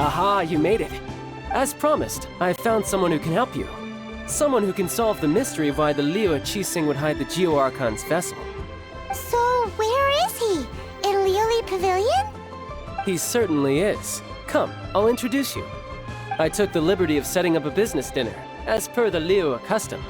Aha, you made it. As promised, I have found someone who can help you. Someone who can solve the mystery of why the Liu Qixing would hide the Geo Archon's vessel. So, where is he? In Liuli Pavilion? He certainly is. Come, I'll introduce you. I took the liberty of setting up a business dinner, as per the Liu custom.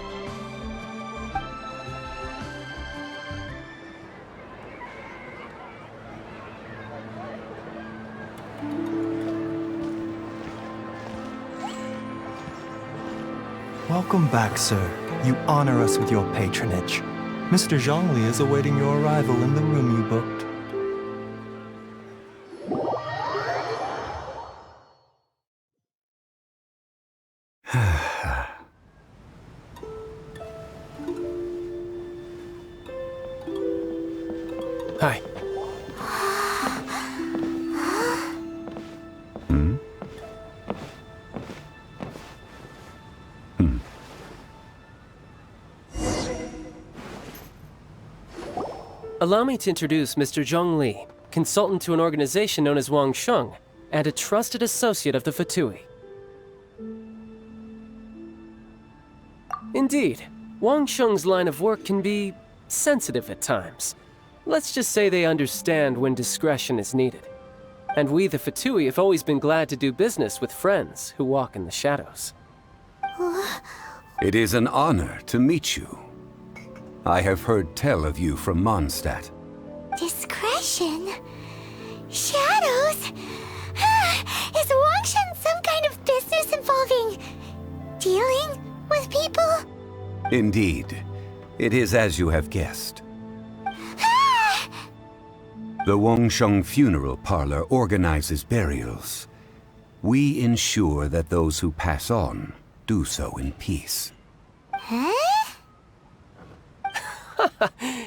Welcome back, sir. You honor us with your patronage. Mr. Zhongli is awaiting your arrival in the room you booked. Hi. Allow me to introduce Mr. Zhong Li, consultant to an organization known as Wang Sheng, and a trusted associate of the Fatui. Indeed, Wang Sheng's line of work can be sensitive at times. Let's just say they understand when discretion is needed. And we, the Fatui, have always been glad to do business with friends who walk in the shadows. It is an honor to meet you. I have heard tell of you from Mondstadt. Discretion? Shadows? Is Wangshan some kind of business involving dealing with people? Indeed. It is as you have guessed. The Wangsheng Funeral Parlor organizes burials. We ensure that those who pass on do so in peace. Huh?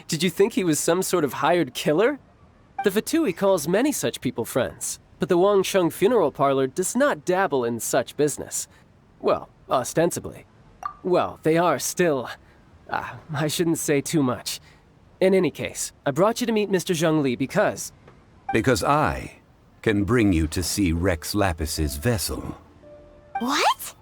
Did you think he was some sort of hired killer? The Fatui calls many such people friends, but the Wangsheng Funeral Parlor does not dabble in such business. Well, ostensibly. Well, they are still... I shouldn't say too much. In any case, I brought you to meet Mr. Zhong Li because... Because I can bring you to see Rex Lapis's vessel. What?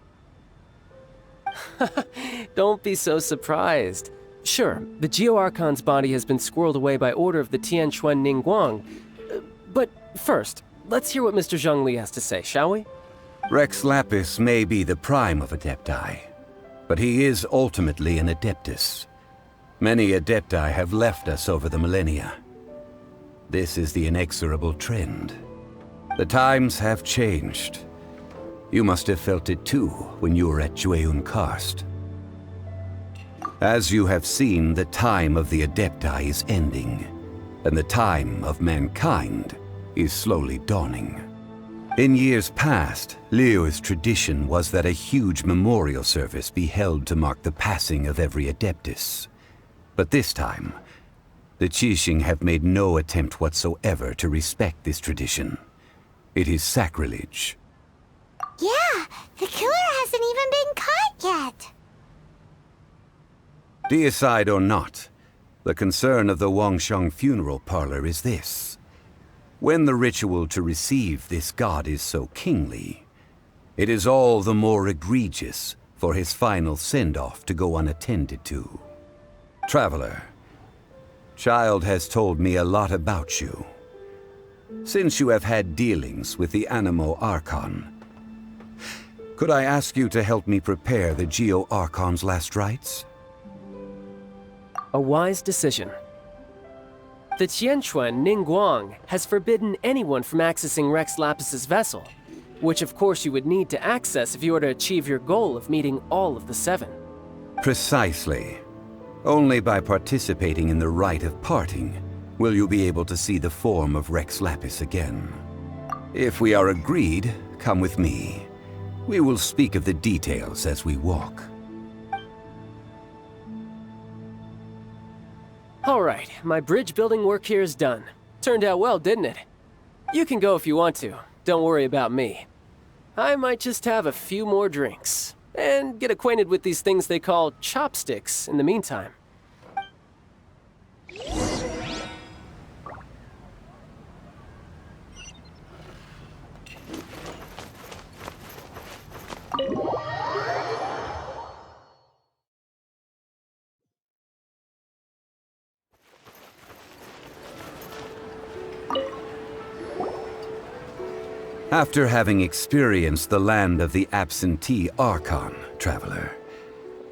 Don't be so surprised. Sure, the Geo Archon's body has been squirreled away by order of the Tianquan Ningguang. But first, let's hear what Mr. Zhong Li has to say, shall we? Rex Lapis may be the prime of Adepti, but he is ultimately an Adeptus. Many Adepti have left us over the millennia. This is the inexorable trend. The times have changed. You must have felt it too when you were at Jueyun Karst. As you have seen, the time of the Adepti is ending, and the time of mankind is slowly dawning. In years past, Liu's tradition was that a huge memorial service be held to mark the passing of every Adeptus. But this time, the Qixing have made no attempt whatsoever to respect this tradition. It is sacrilege. Yeah, the killer hasn't even been caught yet. Deicide or not, the concern of the Wangsheng Funeral Parlor is this. When the ritual to receive this god is so kingly, it is all the more egregious for his final send-off to go unattended to. Traveler, Child has told me a lot about you. Since you have had dealings with the Animo Archon, could I ask you to help me prepare the Geo Archon's last rites? A wise decision. The Tianquan Ningguang has forbidden anyone from accessing Rex Lapis's vessel, which of course you would need to access if you were to achieve your goal of meeting all of the seven. Precisely. Only by participating in the rite of parting will you be able to see the form of Rex Lapis again. If we are agreed, come with me. We will speak of the details as we walk. All right, my bridge building work here is done. Turned out well, didn't it? You can go if you want to. Don't worry about me. I might just have a few more drinks, and get acquainted with these things they call chopsticks in the meantime. After having experienced the land of the absentee Archon, traveler,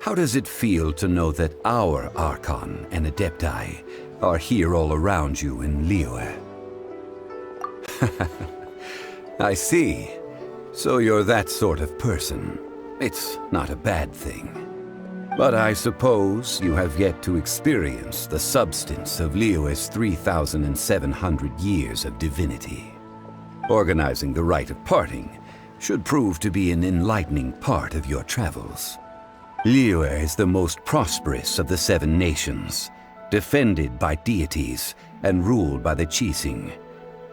how does it feel to know that our Archon and Adepti are here all around you in Liyue? I see. So you're that sort of person. It's not a bad thing. But I suppose you have yet to experience the substance of Liyue's 3,700 years of divinity. Organizing the rite of parting should prove to be an enlightening part of your travels. Liyue is the most prosperous of the 7 nations, defended by deities and ruled by the Qixing.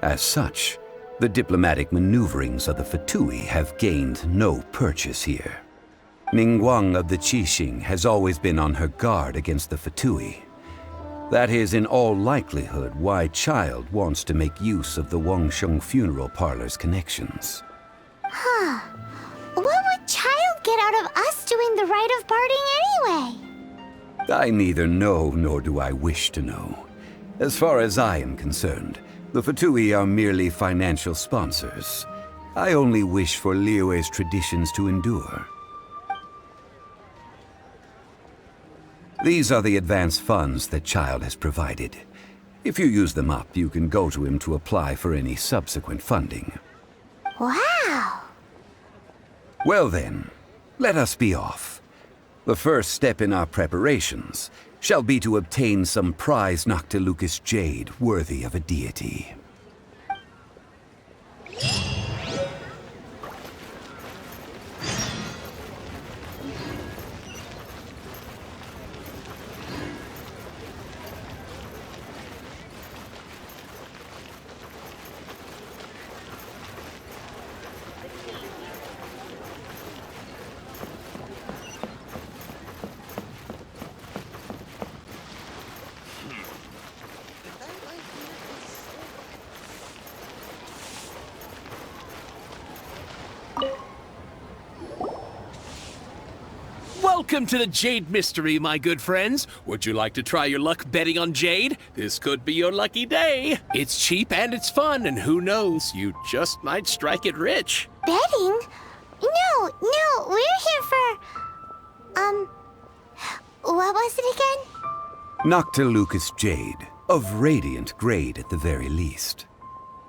As such, the diplomatic maneuverings of the Fatui have gained no purchase here. Ningguang of the Qixing has always been on her guard against the Fatui. That is in all likelihood why Child wants to make use of the Wangsheng funeral parlor's connections. Huh. What would Child get out of us doing the rite of parting anyway? I neither know nor do I wish to know. As far as I am concerned, the Fatui are merely financial sponsors. I only wish for Liyue's traditions to endure. These are the advance funds that Child has provided. If you use them up, you can go to him to apply for any subsequent funding. Wow! Well then, let us be off. The first step in our preparations shall be to obtain some prized Noctilucous jade worthy of a deity. Welcome to the Jade Mystery, my good friends. Would you like to try your luck betting on Jade? This could be your lucky day. It's cheap and it's fun, and who knows, you just might strike it rich. Betting? No, we're here for... what was it again? Noctilucous jade, of radiant grade at the very least.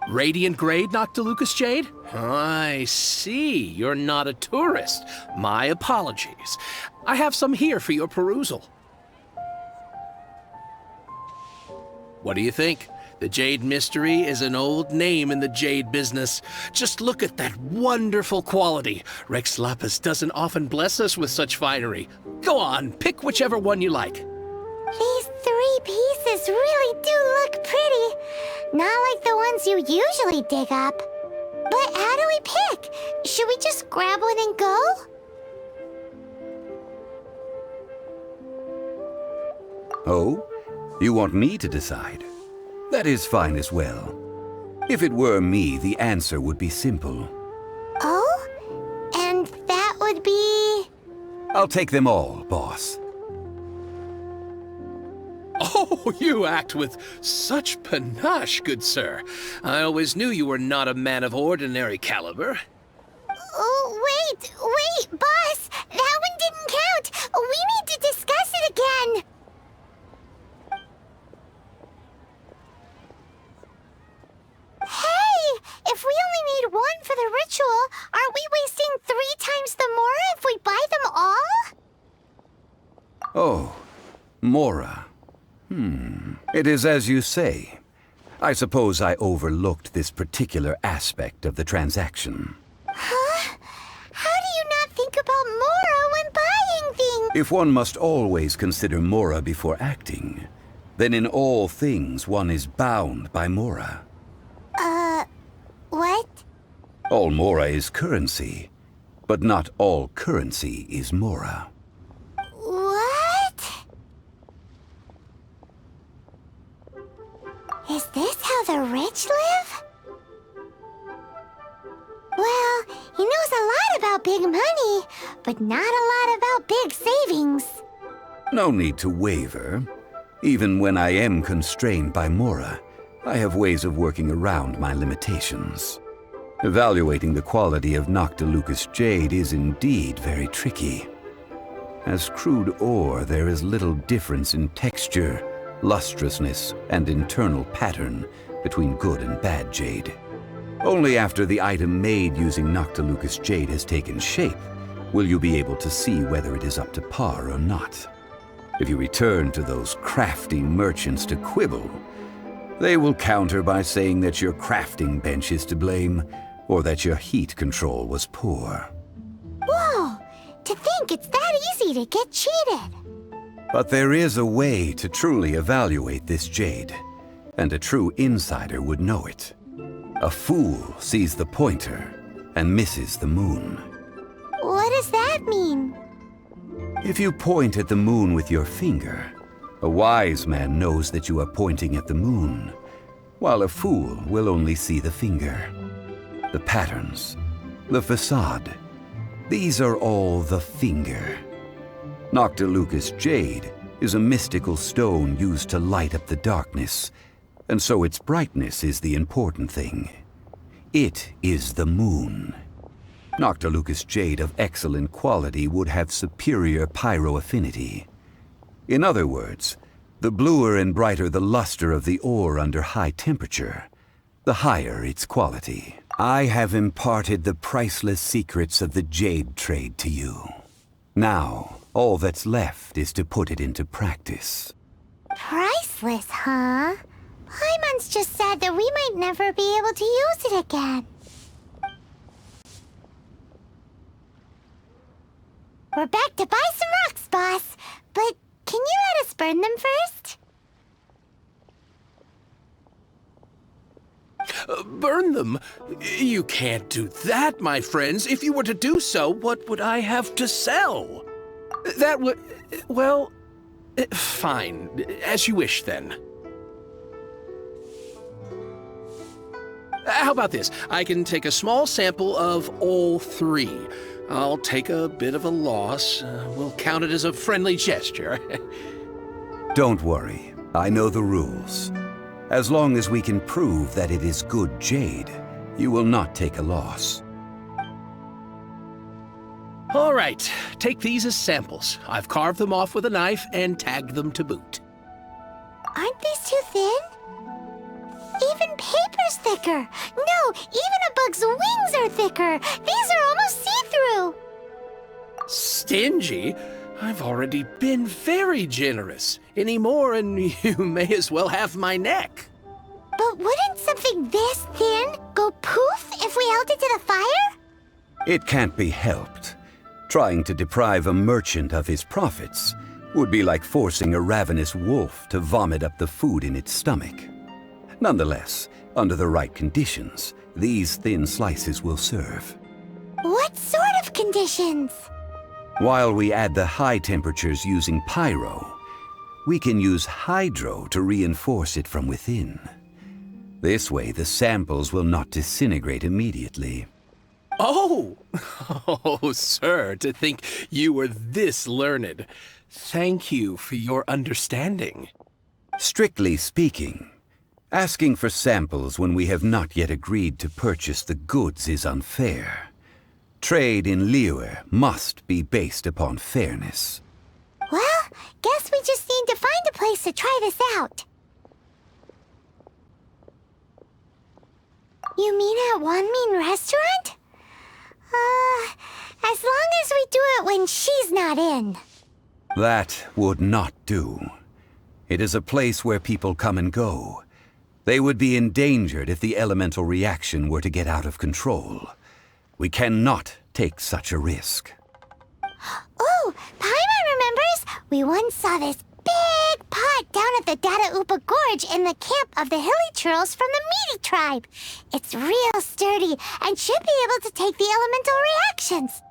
Radiant grade, Noctilucous Jade? I see. You're not a tourist. My apologies. I have some here for your perusal. What do you think? The Jade Mystery is an old name in the jade business. Just look at that wonderful quality. Rex Lapis doesn't often bless us with such finery. Go on, pick whichever one you like. These 3 pieces really do look pretty. Not like the ones you usually dig up. But how do we pick? Should we just grab one and go? Oh? You want me to decide? That is fine as well. If it were me, the answer would be simple. Oh? And that would be... I'll take them all, boss. Oh, you act with such panache, good sir. I always knew you were not a man of ordinary caliber. Oh, wait, boss! That one didn't count! We need to discuss it again! Hey! If we only need one for the ritual, aren't we wasting 3 times the Mora if we buy them all? Oh, Mora. It is as you say. I suppose I overlooked this particular aspect of the transaction. Huh? How do you not think about Mora when buying things? If one must always consider Mora before acting, then in all things one is bound by Mora. What? All Mora is currency, but not all currency is Mora. What? Is this how the rich live? Well, he knows a lot about big money, but not a lot about big savings. No need to waver. Even when I am constrained by Mora, I have ways of working around my limitations. Evaluating the quality of Noctilucous jade is indeed very tricky. As crude ore, there is little difference in texture, lustrousness, and internal pattern between good and bad jade. Only after the item made using Noctilucous jade has taken shape will you be able to see whether it is up to par or not. If you return to those crafty merchants to quibble, they will counter by saying that your crafting bench is to blame, or that your heat control was poor. Whoa! To think it's that easy to get cheated! But there is a way to truly evaluate this jade, and a true insider would know it. A fool sees the pointer and misses the moon. What does that mean? If you point at the moon with your finger, a wise man knows that you are pointing at the moon, while a fool will only see the finger. The patterns, the facade, these are all the finger. Noctilucous jade is a mystical stone used to light up the darkness, and so its brightness is the important thing. It is the moon. Noctilucous jade of excellent quality would have superior pyroaffinity. In other words, the bluer and brighter the luster of the ore under high temperature, the higher its quality. I have imparted the priceless secrets of the jade trade to you. Now, all that's left is to put it into practice. Priceless, huh? Paimon's just said that we might never be able to use it again. We're back to buy some rocks, boss. But can you let us burn them first? Burn them? You can't do that, my friends. If you were to do so, what would I have to sell? That would... well... fine. As you wish, then. How about this? I can take a small sample of all three. I'll take a bit of a loss. We'll count it as a friendly gesture. Don't worry. I know the rules. As long as we can prove that it is good jade, you will not take a loss. All right. Take these as samples. I've carved them off with a knife and tagged them to boot. Aren't these too thin? Even paper's thicker. No, even a bug's wings are thicker. These are almost see-through. Stingy? I've already been very generous. Any more and you may as well have my neck. But wouldn't something this thin go poof if we held it to the fire? It can't be helped. Trying to deprive a merchant of his profits would be like forcing a ravenous wolf to vomit up the food in its stomach. Nonetheless, under the right conditions, these thin slices will serve. What sort of conditions? While we add the high temperatures using pyro, we can use hydro to reinforce it from within. This way, the samples will not disintegrate immediately. Oh! Oh, sir, to think you were this learned. Thank you for your understanding. Strictly speaking, asking for samples when we have not yet agreed to purchase the goods is unfair. Trade in Liyue must be based upon fairness. Well, guess we just need to find a place to try this out. You mean at Wanmin Restaurant? As long as we do it when she's not in. That would not do. It is a place where people come and go. They would be endangered if the elemental reaction were to get out of control. We cannot take such a risk. Oh, Paimon remembers! We once saw this big pot down at the Dada Upa Gorge in the camp of the Hilly Churls from the Meaty tribe. It's real sturdy and should be able to take the elemental reactions.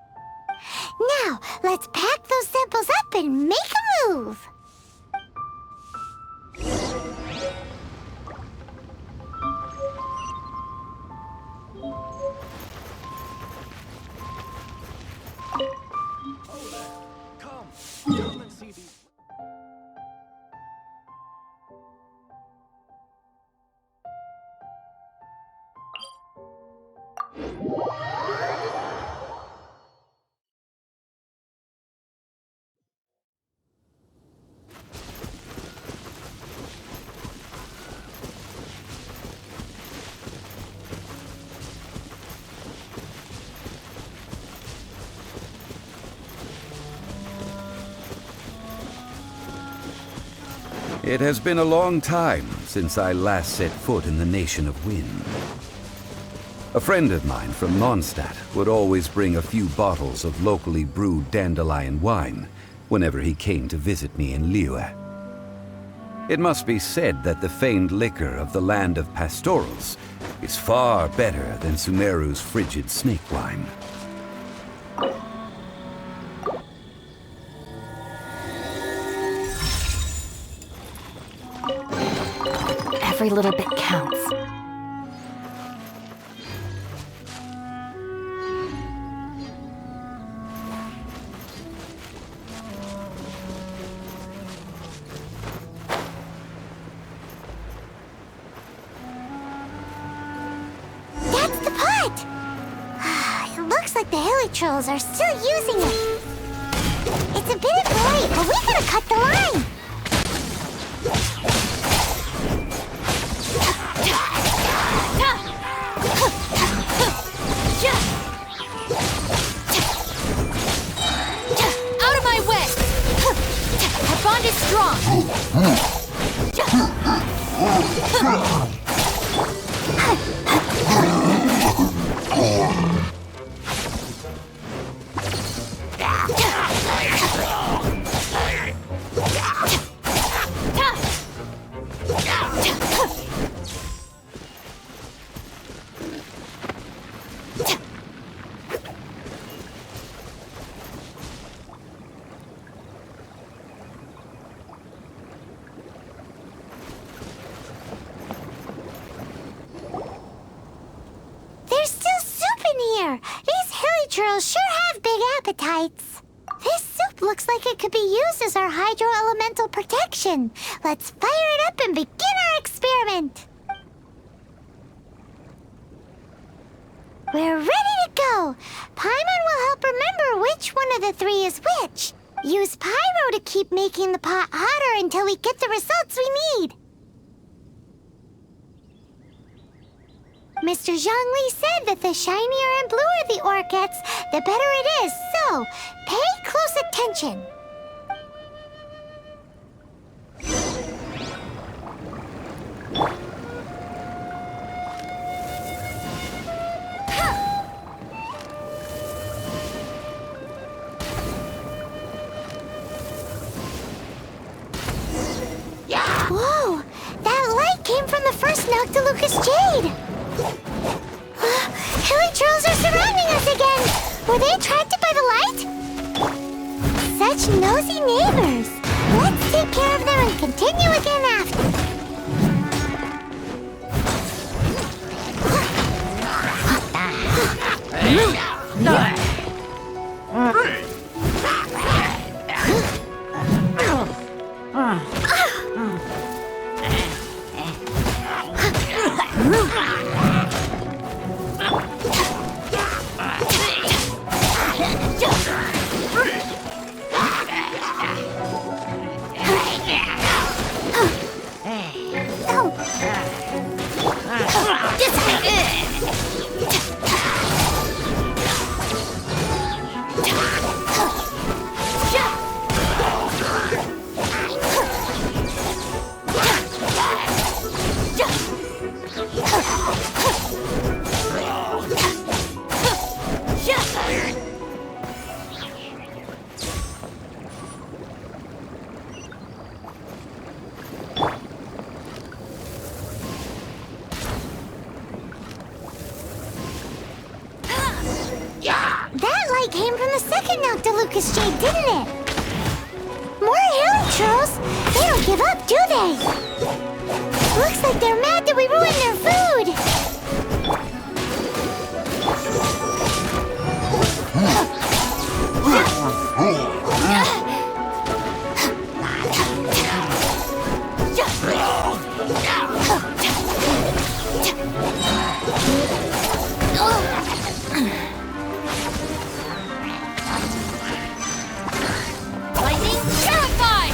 Now, let's pack those samples up and make a move. Come and see these. It has been a long time since I last set foot in the Nation of Wind. A friend of mine from Mondstadt would always bring a few bottles of locally brewed dandelion wine whenever he came to visit me in Liyue. It must be said that the famed liquor of the land of pastorals is far better than Sumeru's frigid snake wine. Every little bit counts. That's the pot! It looks like the hilly trolls are still using it. It's a bit late, but we gotta cut the line. Out of my way! Our bond is strong! There's still soup in here. These hilly trolls sure have big appetites. This soup looks like it could be used as our hydro-elemental protection. Let's fire it up and begin our experiment. We're ready to go. Paimon will help remember which one of the three is which. Use pyro to keep making the pot hotter until we get the results we need. Mr. Zhongli said that the shinier and bluer the ore gets, the better it is, so pay close attention. Whoa! That light came from the first Noctilucous Jade! Hilly trolls are surrounding us again! Were they attracted by the light? Such nosy neighbors! Let's take care of them and continue again after. That light came from the second Noctilucous Jade, didn't it? More hilly trolls! They don't give up, do they? Looks like they're mad that we ruined their food! Lightning terrified!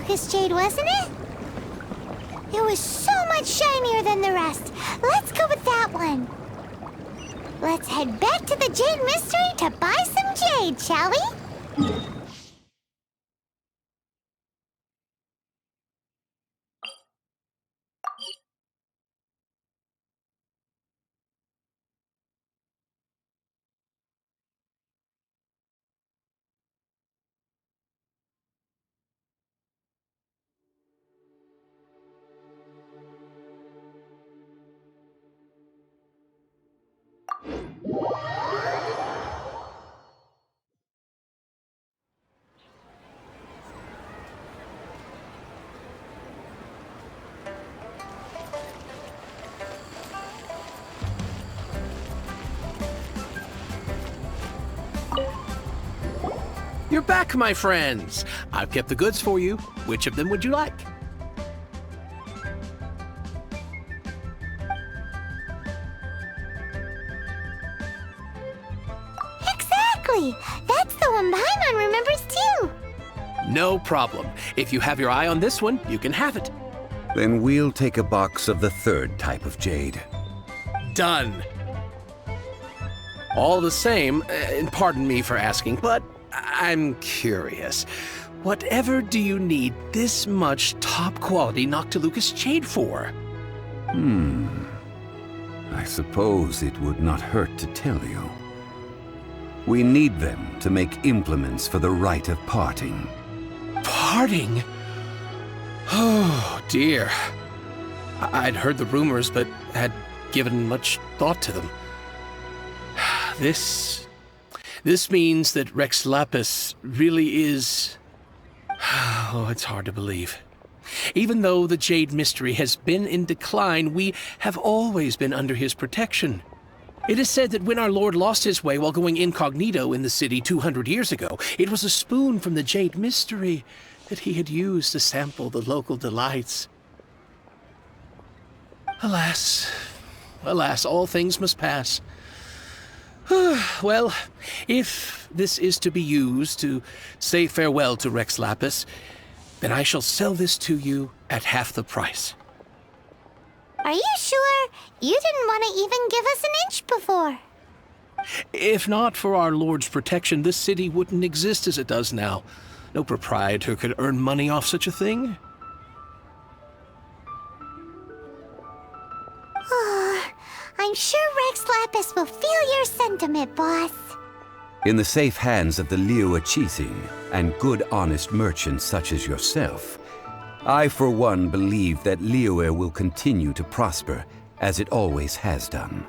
Noctilucous jade, wasn't it? It was so much shinier than the rest. Let's go with that one. Let's head back to the Jade Mystery to buy some jade, shall we? You're back, my friends. I've kept the goods for you. Which of them would you like? Exactly! That's the one Paimon remembers too! No problem. If you have your eye on this one, you can have it. Then we'll take a box of the third type of jade. Done. All the same, and pardon me for asking, but I'm curious. Whatever do you need this much top-quality Noctilucous jade for? I suppose it would not hurt to tell you. We need them to make implements for the rite of parting. Parting? Oh, dear. I'd heard the rumors, but had given much thought to them. This means that Rex Lapis really is... Oh, it's hard to believe. Even though the Jade Mystery has been in decline, we have always been under his protection. It is said that when our Lord lost his way while going incognito in the city 200 years ago, it was a spoon from the Jade Mystery that he had used to sample the local delights. Alas, alas, all things must pass. Well, if this is to be used to say farewell to Rex Lapis, then I shall sell this to you at half the price. Are you sure? You didn't want to even give us an inch before. If not for our Lord's protection, this city wouldn't exist as it does now. No proprietor could earn money off such a thing. I'm sure Rex Lapis will feel your sentiment, boss. In the safe hands of the Liu Chising and good honest merchants such as yourself, I for one believe that Liyue will continue to prosper as it always has done.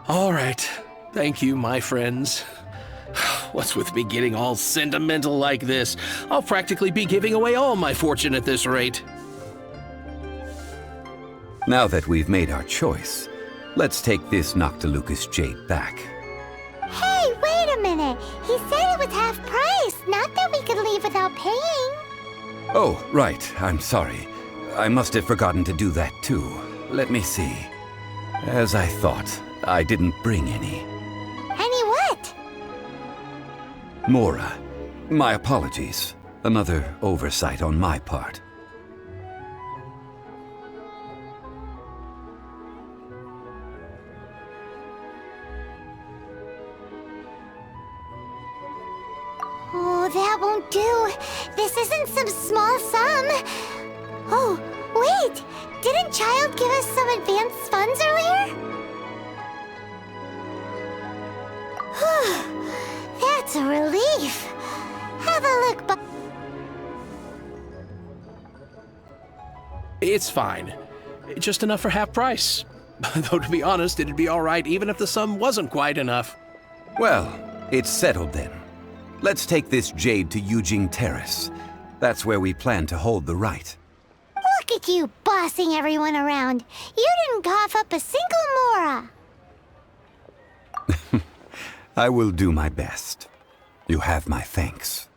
All right. Thank you, my friends. What's with me getting all sentimental like this? I'll practically be giving away all my fortune at this rate. Now that we've made our choice, let's take this Noctilucous jade back. Hey, wait a minute. He said it was half price, not that we could leave without paying. Oh, right. I'm sorry. I must have forgotten to do that too. Let me see. As I thought, I didn't bring any. Any what? Mora, my apologies. Another oversight on my part. Oh, that won't do. This isn't some small sum. Oh, wait! Didn't Child give us some advanced funds earlier? That's a relief. Have a look, It's fine. Just enough for half price. Though to be honest, it'd be all right even if the sum wasn't quite enough. Well, it's settled then. Let's take this jade to Yujing Terrace. That's where we plan to hold the rite. Look at you bossing everyone around. You didn't cough up a single Mora. I will do my best. You have my thanks.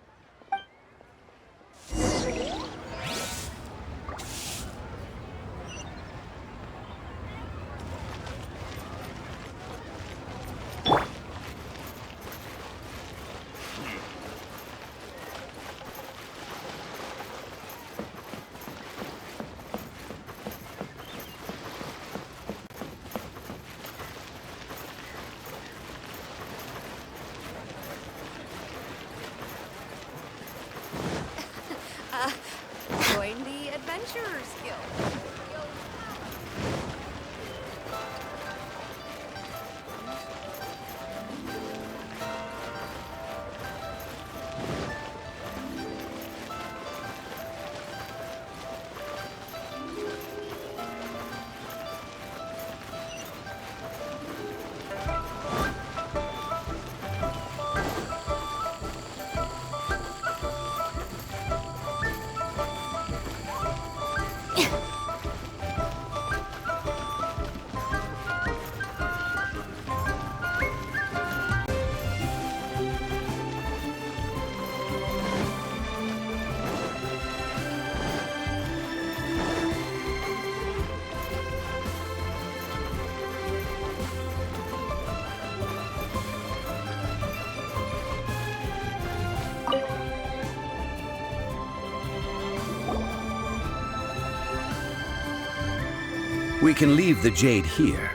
We can leave the jade here.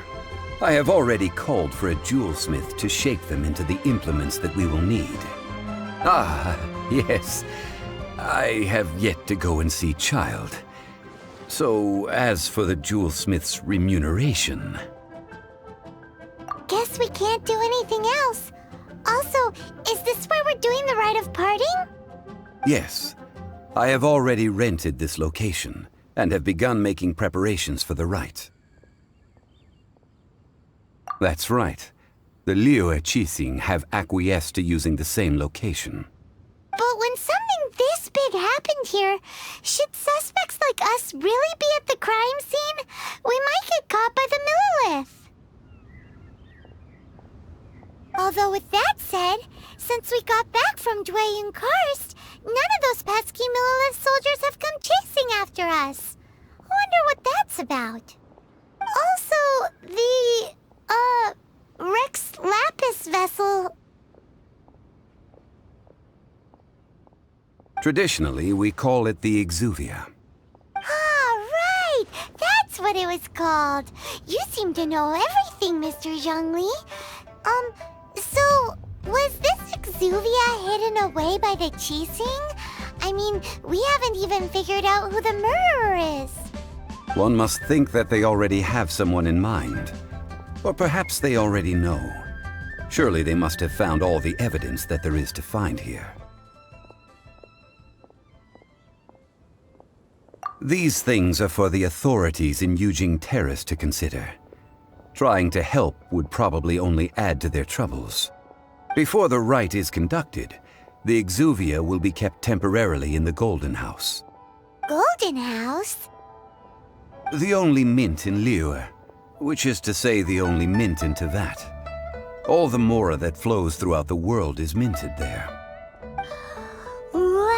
I have already called for a jewelsmith to shape them into the implements that we will need. Ah, yes. I have yet to go and see Child. So, as for the jewelsmith's remuneration... Guess we can't do anything else. Also, is this where we're doing the rite of parting? Yes. I have already rented this location, and have begun making preparations for the rite. That's right. The Liyue Qixing have acquiesced to using the same location. But when something this big happened here, should suspects like us really be at the crime scene? We might get caught by the Millilith. Although with that said, since we got back from Dway and Karst, none of those pesky Millilith soldiers have come chasing after us. Wonder what that's about. Also, the, Rex Lapis vessel... Traditionally, we call it the Exuvia. Ah, right! That's what it was called. You seem to know everything, Mr. Zhongli. So, was this Exuvia hidden away by the Qixing? I mean, we haven't even figured out who the murderer is. One must think that they already have someone in mind. Or perhaps they already know. Surely they must have found all the evidence that there is to find here. These things are for the authorities in Yujing Terrace to consider. Trying to help would probably only add to their troubles. Before the rite is conducted, the Exuvia will be kept temporarily in the Golden House. Golden House? The only mint in Liyue, which is to say the only mint in Tevat. All the mora that flows throughout the world is minted there. Wow!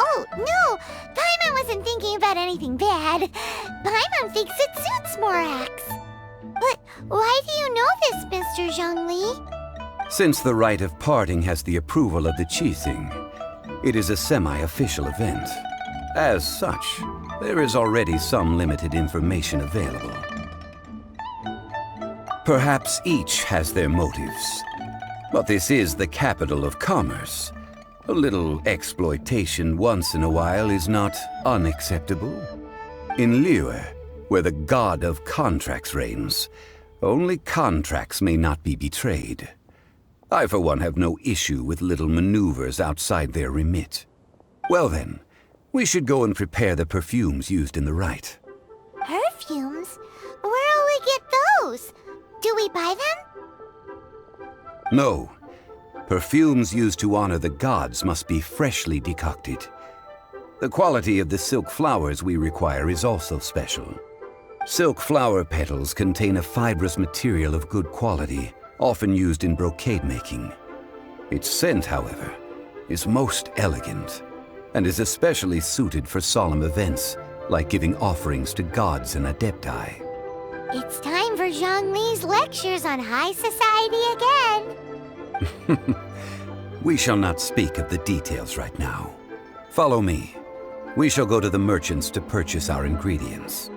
Oh, no! Paimon wasn't thinking about anything bad. Paimon thinks it suits Morax. But why do you know this, Mr. Zhongli? Since the rite of parting has the approval of the Qixing, it is a semi-official event. As such, there is already some limited information available. Perhaps each has their motives, but this is the capital of commerce. A little exploitation once in a while is not unacceptable. In Liyue, where the god of contracts reigns, only contracts may not be betrayed. I, for one, have no issue with little maneuvers outside their remit. Well then, we should go and prepare the perfumes used in the rite. Perfumes? Where'll we get those? Do we buy them? No. Perfumes used to honor the gods must be freshly decocted. The quality of the silk flowers we require is also special. Silk flower petals contain a fibrous material of good quality, often used in brocade making. Its scent, however, is most elegant, and is especially suited for solemn events, like giving offerings to gods and adepti. It's time for Zhongli's lectures on high society again. We shall not speak of the details right now. Follow me. We shall go to the merchants to purchase our ingredients.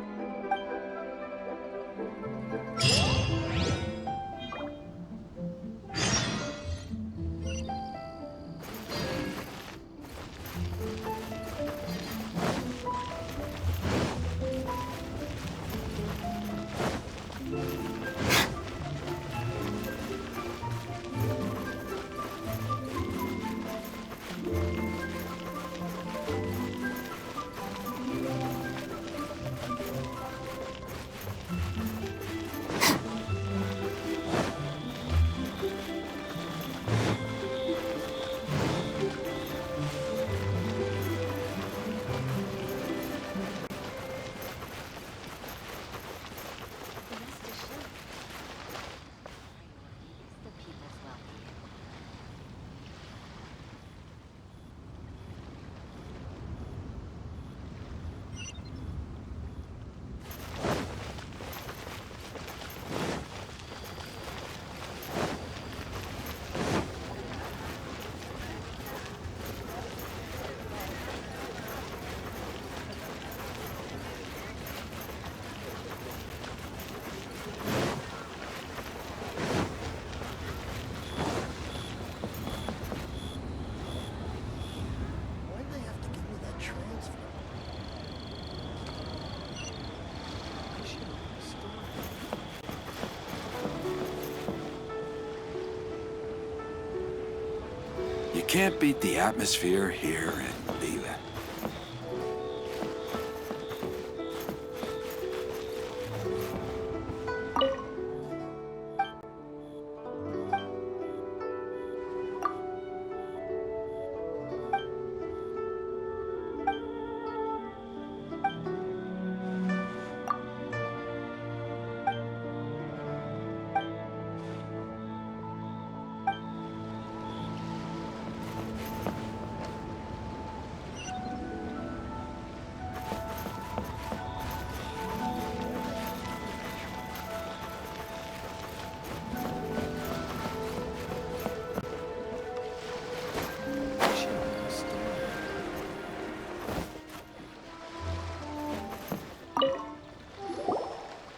can't beat the atmosphere here in Lila.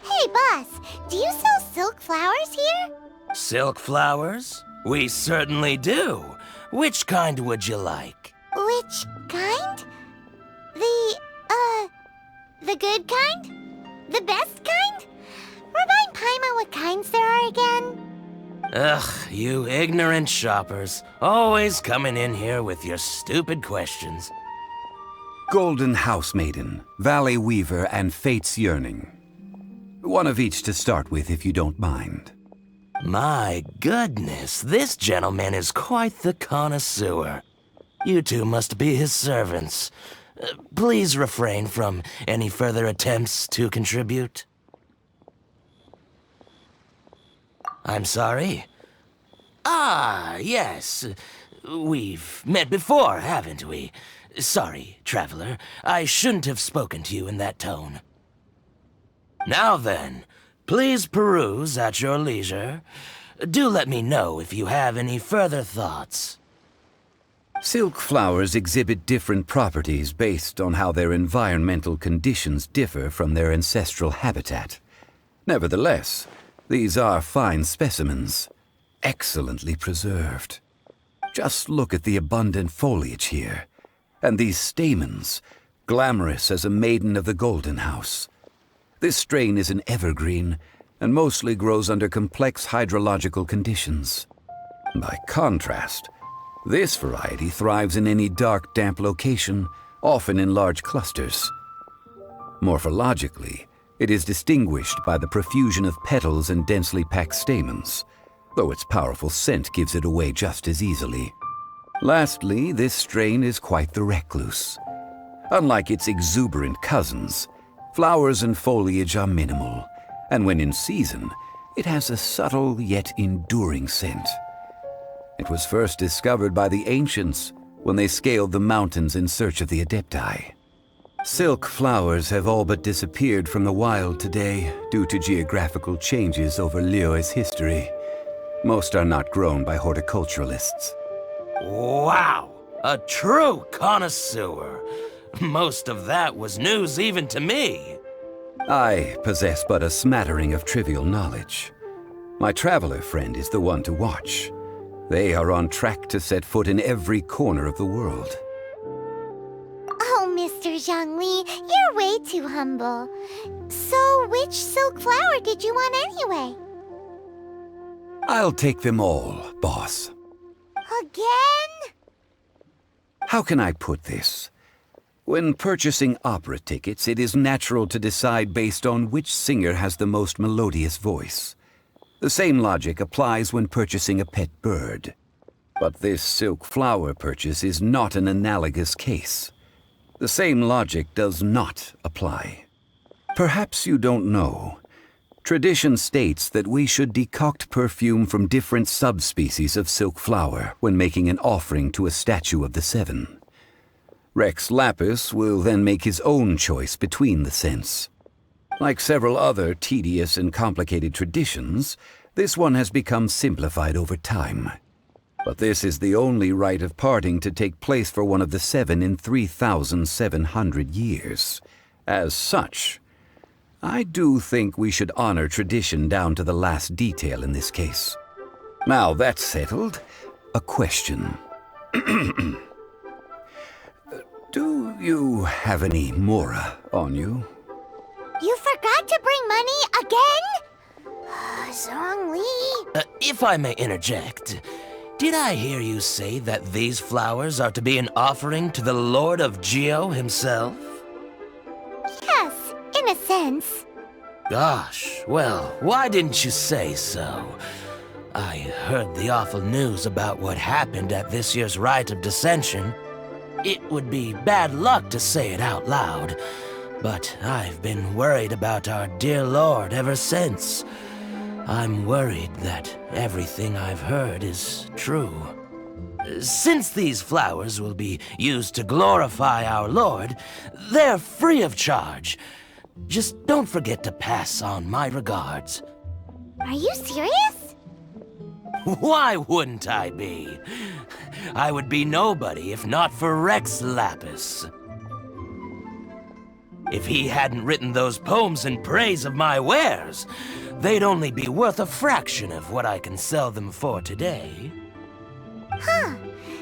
Hey, boss, do you sell silk flowers here? Silk flowers? We certainly do. Which kind would you like? Which kind? The good kind? The best kind? Remind Paimon what kinds there are again. Ugh, you ignorant shoppers. Always coming in here with your stupid questions. Golden Housemaiden, Valley Weaver, and Fate's Yearning. One of each to start with, if you don't mind. My goodness, this gentleman is quite the connoisseur. You two must be his servants. Please refrain from any further attempts to contribute. I'm sorry? Ah, yes. We've met before, haven't we? Sorry, traveler. I shouldn't have spoken to you in that tone. Now then, please peruse at your leisure. Do let me know if you have any further thoughts. Silk flowers exhibit different properties based on how their environmental conditions differ from their ancestral habitat. Nevertheless, these are fine specimens, excellently preserved. Just look at the abundant foliage here, and these stamens, glamorous as a maiden of the Golden House. This strain is an evergreen, and mostly grows under complex hydrological conditions. By contrast, this variety thrives in any dark, damp location, often in large clusters. Morphologically, it is distinguished by the profusion of petals and densely packed stamens, though its powerful scent gives it away just as easily. Lastly, this strain is quite the recluse. Unlike its exuberant cousins, flowers and foliage are minimal, and when in season, it has a subtle yet enduring scent. It was first discovered by the ancients when they scaled the mountains in search of the Adepti. Silk flowers have all but disappeared from the wild today due to geographical changes over Liyue's history. Most are not grown by horticulturalists. Wow! A true connoisseur. Most of that was news even to me. I possess but a smattering of trivial knowledge. My traveler friend is the one to watch. They are on track to set foot in every corner of the world. Oh, Mr. Zhongli, you're way too humble. So, which silk flower did you want anyway? I'll take them all, boss. Again? How can I put this? When purchasing opera tickets, it is natural to decide based on which singer has the most melodious voice. The same logic applies when purchasing a pet bird. But this silk flower purchase is not an analogous case. The same logic does not apply. Perhaps you don't know. Tradition states that we should decoct perfume from different subspecies of silk flower when making an offering to a statue of the Seven. Rex Lapis will then make his own choice between the scents. Like several other tedious and complicated traditions, this one has become simplified over time. But this is the only rite of parting to take place for one of the Seven in 3,700 years. As such, I do think we should honor tradition down to the last detail in this case. Now that's settled, a question. Do you have any Mora on you? You forgot to bring money again? Zhongli. If I may interject, Did I hear you say that these flowers are to be an offering to the Lord of Geo himself? Yes, in a sense. Gosh, well, why didn't you say so? I heard the awful news about what happened at this year's Rite of Dissension. It would be bad luck to say it out loud, but I've been worried about our dear Lord ever since. I'm worried that everything I've heard is true. Since these flowers will be used to glorify our Lord, they're free of charge. Just don't forget to pass on my regards. Are you serious? Why wouldn't I be? I would be nobody if not for Rex Lapis. If he hadn't written those poems in praise of my wares, they'd only be worth a fraction of what I can sell them for today. Huh.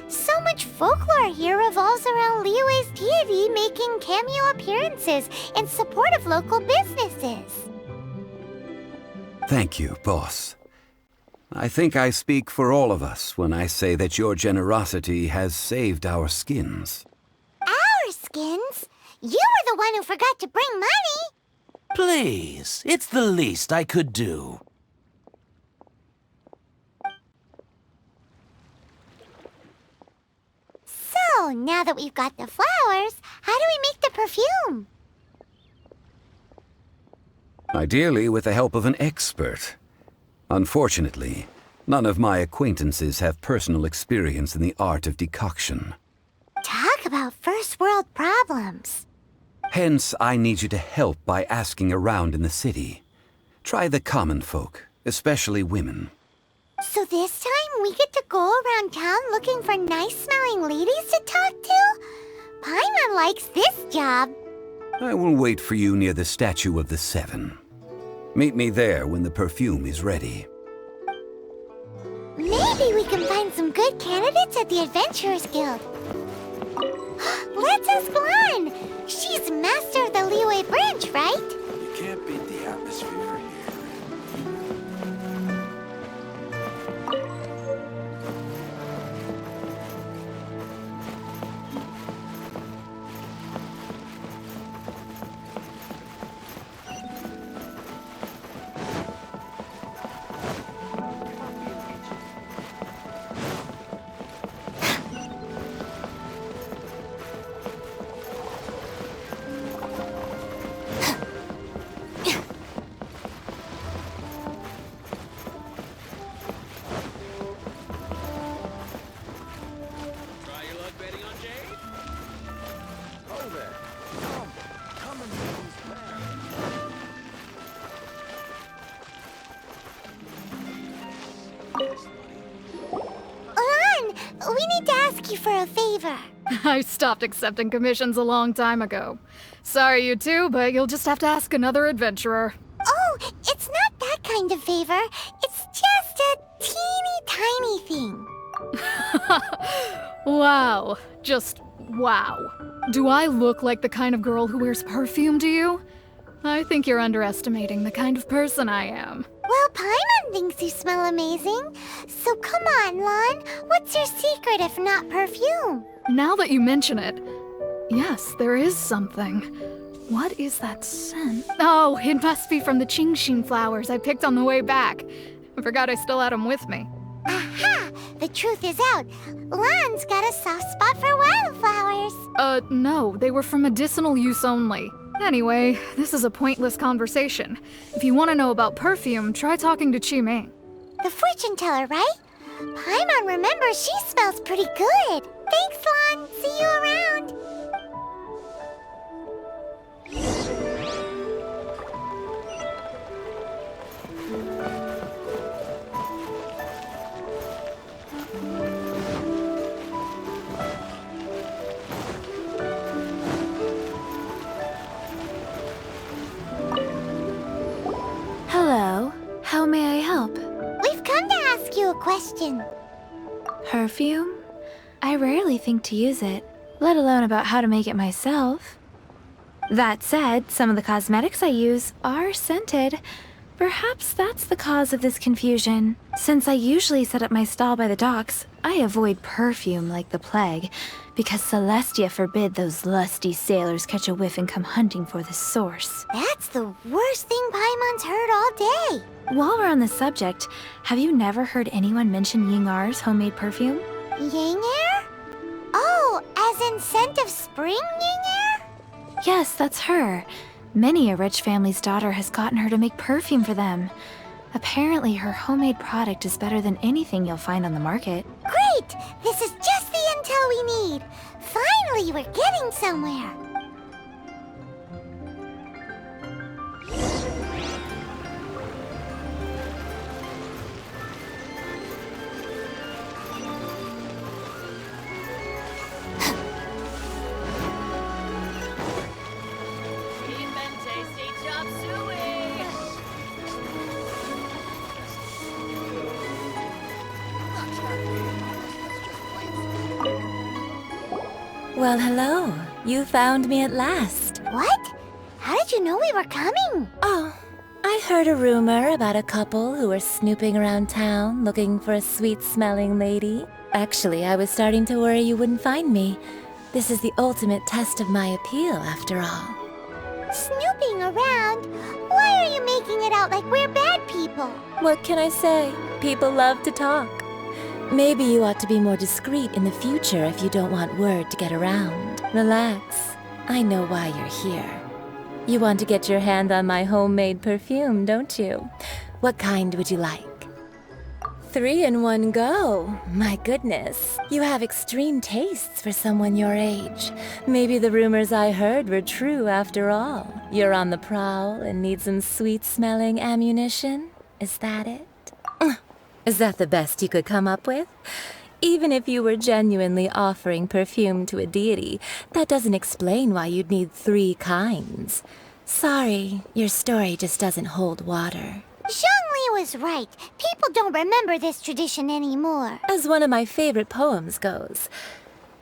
So much folklore here revolves around Liyue's deity making cameo appearances in support of local businesses. Thank you, boss. I think I speak for all of us when I say that your generosity has saved our skins. Our skins? You were the one who forgot to bring money! Please, it's the least I could do. So, now that we've got the flowers, how do we make the perfume? Ideally with the help of an expert. Unfortunately, none of my acquaintances have personal experience in the art of decoction. Talk about first world problems. Hence, I need you to help by asking around in the city. Try the common folk, especially women. So this time we get to go around town looking for nice-smelling ladies to talk to? Paimon likes this job. I will wait for you near the Statue of the Seven. Meet me there when the perfume is ready. Maybe we can find some good candidates at the Adventurers Guild. Let's ask Lan. She's master of the Liyue branch, right? You can't beat the atmosphere here. Lan, we need to ask you for a favor. I stopped accepting commissions a long time ago. Sorry, you two, but you'll just have to ask another adventurer. Oh, it's not that kind of favor. It's just a teeny tiny thing. Wow. Just wow. Do I look like the kind of girl who wears perfume to you? I think you're underestimating the kind of person I am. Well, Paimon thinks you smell amazing. So come on, Lan. What's your secret if not perfume? Now that you mention it, yes, there is something. What is that scent? Oh, it must be from the Genshin flowers I picked on the way back. I forgot I still had them with me. Aha! The truth is out. Lan's got a soft spot for wildflowers. No, they were for medicinal use only. Anyway, this is a pointless conversation. If you want to know about perfume, try talking to Qiming. The fortune teller, right? Paimon remembers she smells pretty good. Thanks, Lan. See you around. Hello. How may I help? We've come to ask you a question. Perfume? I rarely think to use it, let alone about how to make it myself. That said, some of the cosmetics I use are scented. Perhaps that's the cause of this confusion. Since I usually set up my stall by the docks, I avoid perfume like the plague, because Celestia forbid those lusty sailors catch a whiff and come hunting for the source. That's the worst thing Paimon's heard all day. While we're on the subject, have you never heard anyone mention Yingar's homemade perfume? Yingar? Oh, as in scent of spring, Yingar? Yes, that's her. Many a rich family's daughter has gotten her to make perfume for them. Apparently, her homemade product is better than anything you'll find on the market. Great! This is just the intel we need. Finally, we're getting somewhere. Well, hello. You found me at last. What? How did you know we were coming? Oh, I heard a rumor about a couple who were snooping around town looking for a sweet-smelling lady. Actually, I was starting to worry you wouldn't find me. This is the ultimate test of my appeal, after all. Snooping around? Why are you making it out like we're bad people? What can I say? People love to talk. Maybe you ought to be more discreet in the future if you don't want word to get around. Relax. I know why you're here. You want to get your hand on my homemade perfume, don't you? What kind would you like? 3 in one go. My goodness. You have extreme tastes for someone your age. Maybe the rumors I heard were true after all. You're on the prowl and need some sweet-smelling ammunition? Is that it? Is that the best you could come up with? Even if you were genuinely offering perfume to a deity, that doesn't explain why you'd need 3 kinds. Sorry, your story just doesn't hold water. Zhongli was right. People don't remember this tradition anymore. As one of my favorite poems goes,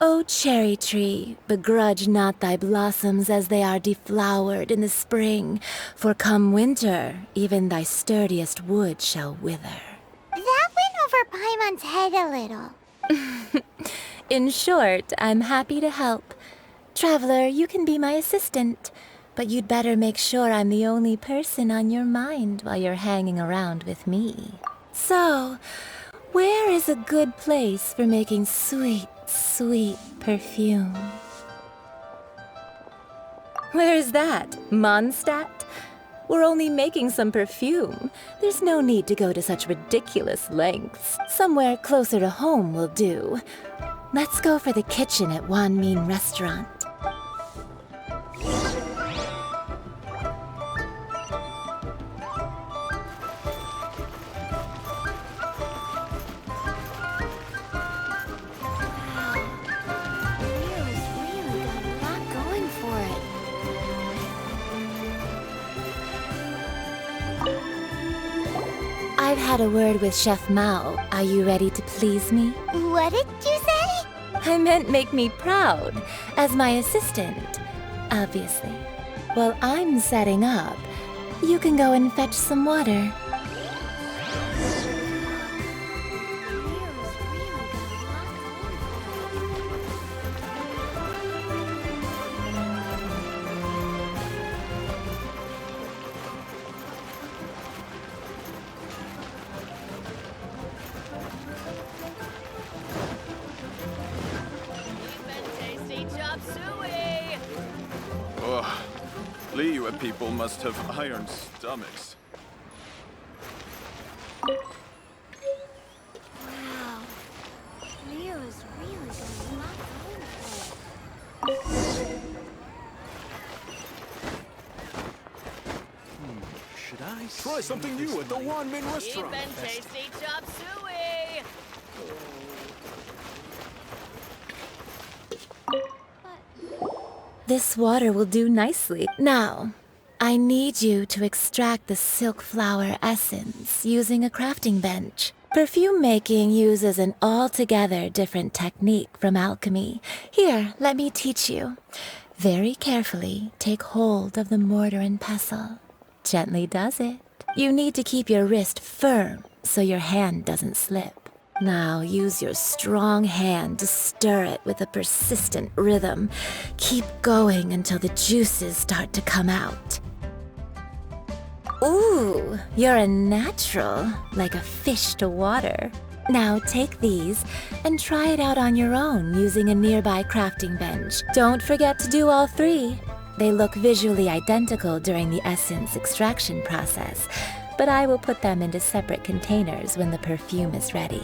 O cherry tree, begrudge not thy blossoms as they are deflowered in the spring, for come winter, even thy sturdiest wood shall wither. That went over Paimon's head a little. In short, I'm happy to help. Traveler, you can be my assistant, but you'd better make sure I'm the only person on your mind while you're hanging around with me. So, where is a good place for making sweet, sweet perfume? Where is that? Mondstadt? We're only making some perfume. There's no need to go to such ridiculous lengths. Somewhere closer to home will do. Let's go for the kitchen at Wan Min Restaurant. I've had a word with Chef Mao. Are you ready to please me? What did you say? I meant make me proud, as my assistant, obviously. While I'm setting up, you can go and fetch some water. Ugh. Liyue people must have iron stomachs. Wow. Leo is really not going for it. Should I try something new at the Wan Min Restaurant? Tasty chop suey. This water will do nicely. Now, I need you to extract the silk flower essence using a crafting bench. Perfume making uses an altogether different technique from alchemy. Here, let me teach you. Very carefully take hold of the mortar and pestle. Gently does it. You need to keep your wrist firm so your hand doesn't slip. Now use your strong hand to stir it with a persistent rhythm. Keep going until the juices start to come out. Ooh, you're a natural, like a fish to water. Now take these and try it out on your own using a nearby crafting bench. Don't forget to do all three. They look visually identical during the essence extraction process, but I will put them into separate containers when the perfume is ready.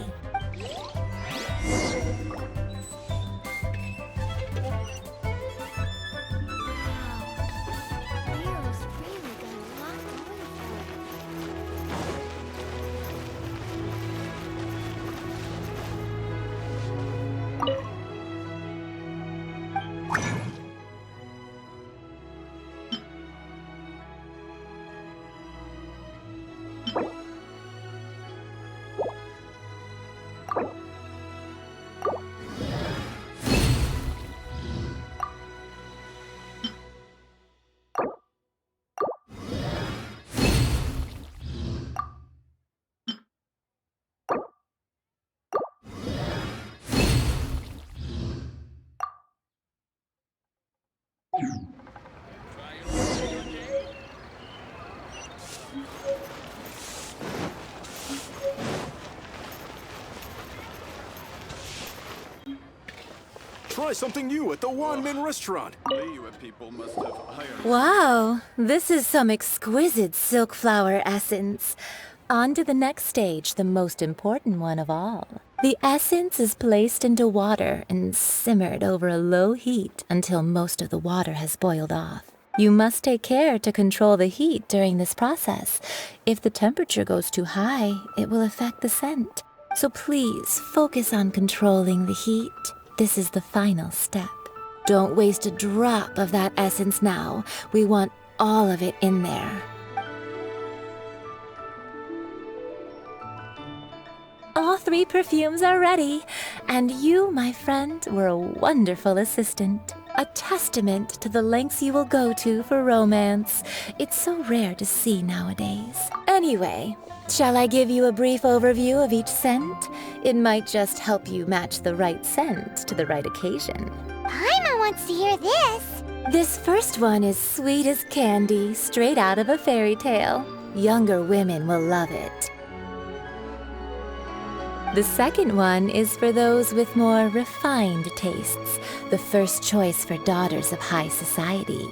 Try something new at the one-man restaurant. You people must have hired... Wow, this is some exquisite silk flower essence. On to the next stage, the most important one of all. The essence is placed into water and simmered over a low heat until most of the water has boiled off. You must take care to control the heat during this process. If the temperature goes too high, it will affect the scent. So please focus on controlling the heat. This is the final step. Don't waste a drop of that essence now. We want all of it in there. All three perfumes are ready, and you, my friend, were a wonderful assistant. A testament to the lengths you will go to for romance. It's so rare to see nowadays. Anyway, shall I give you a brief overview of each scent? It might just help you match the right scent to the right occasion. Paimon wants to hear this. This first one is sweet as candy, straight out of a fairy tale. Younger women will love it. The second one is for those with more refined tastes, the first choice for daughters of high society.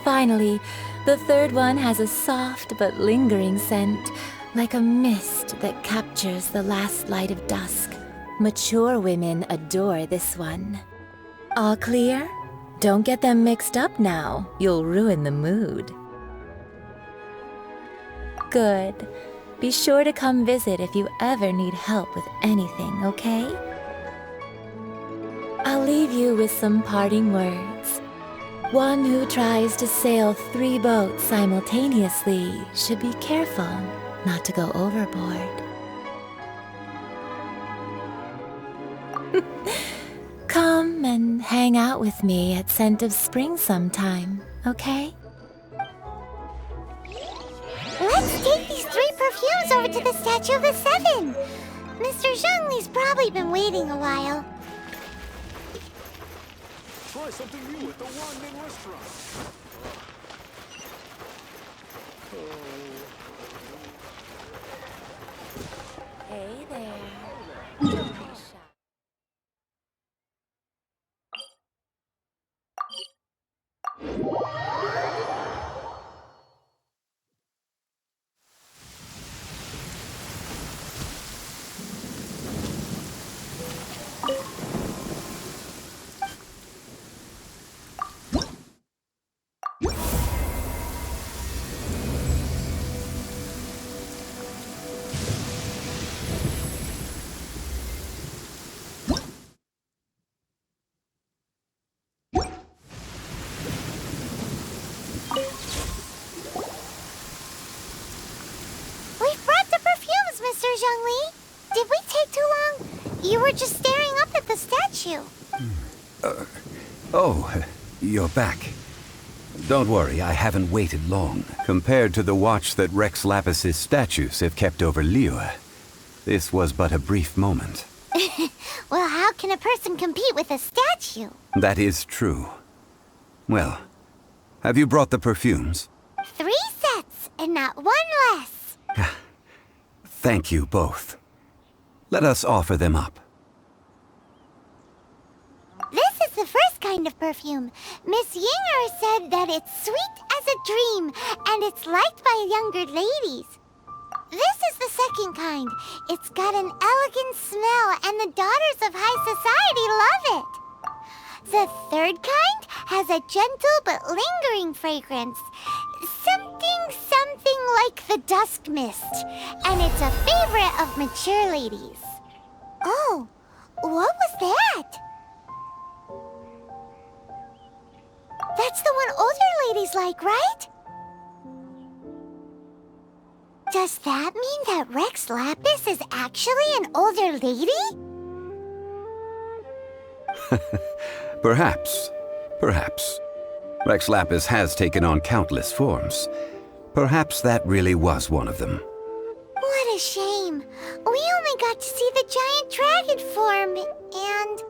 Finally, the third one has a soft but lingering scent, like a mist that captures the last light of dusk. Mature women adore this one. All clear? Don't get them mixed up now. You'll ruin the mood. Good. Be sure to come visit if you ever need help with anything, okay? I'll leave you with some parting words. One who tries to sail 3 boats simultaneously should be careful not to go overboard. Come and hang out with me at Scent of Spring sometime, okay? Let's take these 3 perfumes over to the Statue of the Seven. Mr. Zhongli's probably been waiting a while. Try something new at the one-man restaurant. Hey there. Don't be shy. Mr. Zhongli, did we take too long? You were just staring up at the statue. Oh, you're back. Don't worry, I haven't waited long. Compared to the watch that Rex Lapis's statues have kept over Liyue, this was but a brief moment. Well, how can a person compete with a statue? That is true. Well, have you brought the perfumes? 3 sets, and not 1 less. Thank you both. Let us offer them up. This is the first kind of perfume. Miss Yinger said that it's sweet as a dream, and it's liked by younger ladies. This is the second kind. It's got an elegant smell, and the daughters of high society love it. The third kind has a gentle but lingering fragrance. Something like the dusk mist. And it's a favorite of mature ladies. Oh, what was that? That's the one older ladies like, right? Does that mean that Rex Lapis is actually an older lady? Perhaps. Perhaps. Rex Lapis has taken on countless forms. Perhaps that really was one of them. What a shame. We only got to see the giant dragon form, and...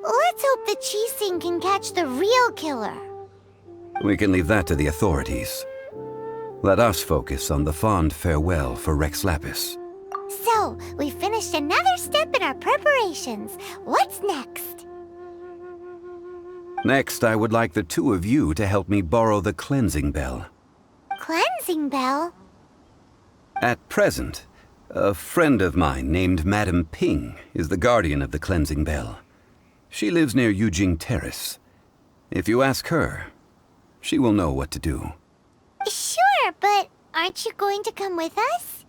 Let's hope the Qixing can catch the real killer. We can leave that to the authorities. Let us focus on the fond farewell for Rex Lapis. So, we finished another step in our preparations. What's next? Next, I would like the 2 of you to help me borrow the cleansing bell. Cleansing bell? At present, a friend of mine named Madame Ping is the guardian of the cleansing bell. She lives near Yujing Terrace. If you ask her, she will know what to do. Sure, but aren't you going to come with us?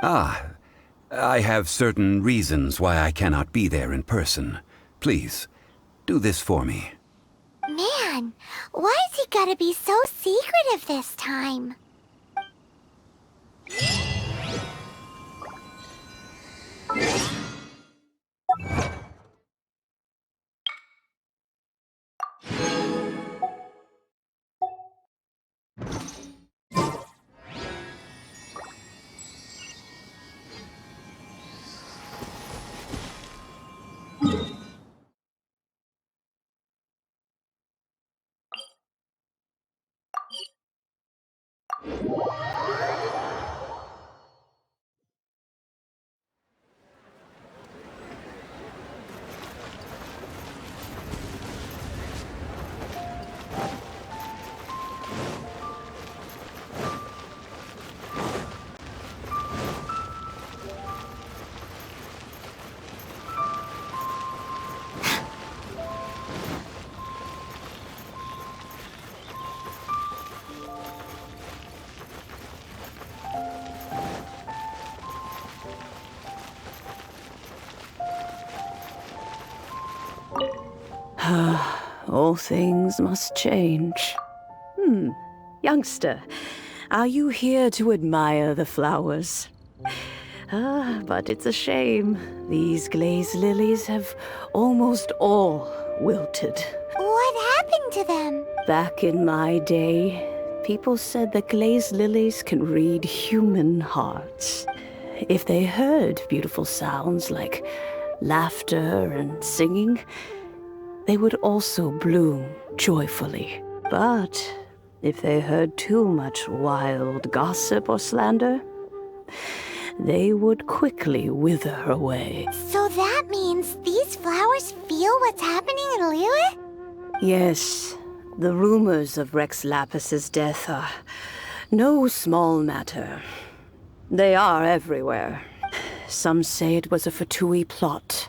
I have certain reasons why I cannot be there in person. Please, do this for me. Man, why's he gotta be so secretive this time? All things must change. Youngster, are you here to admire the flowers? But it's a shame. These glazed lilies have almost all wilted. What happened to them? Back in my day, people said that glazed lilies can read human hearts. If they heard beautiful sounds like laughter and singing, they would also bloom joyfully. But if they heard too much wild gossip or slander, they would quickly wither away. So that means these flowers feel what's happening in Liyue? Yes, the rumors of Rex Lapis's death are no small matter. They are everywhere. Some say it was a Fatui plot.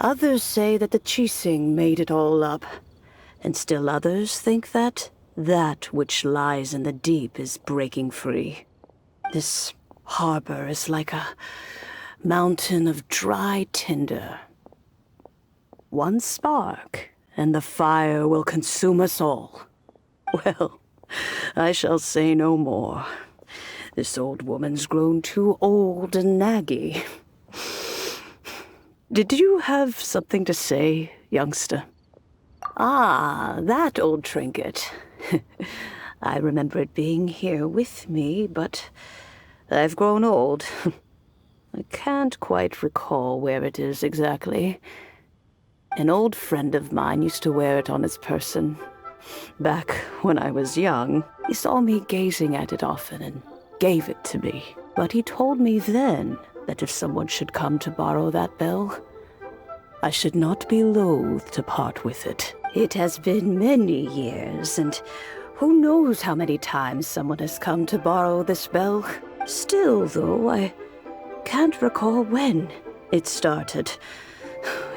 Others say that the Qixing made it all up. And still others think that which lies in the deep is breaking free. This harbor is like a mountain of dry tinder. One spark, and the fire will consume us all. Well, I shall say no more. This old woman's grown too old and naggy. Did you have something to say, youngster? Ah, that old trinket. I remember it being here with me, but I've grown old. I can't quite recall where it is exactly. An old friend of mine used to wear it on his person. Back when I was young, he saw me gazing at it often and gave it to me. But he told me then that if someone should come to borrow that bell, I should not be loath to part with it. It has been many years, and who knows how many times someone has come to borrow this bell. Still, though, I can't recall when it started.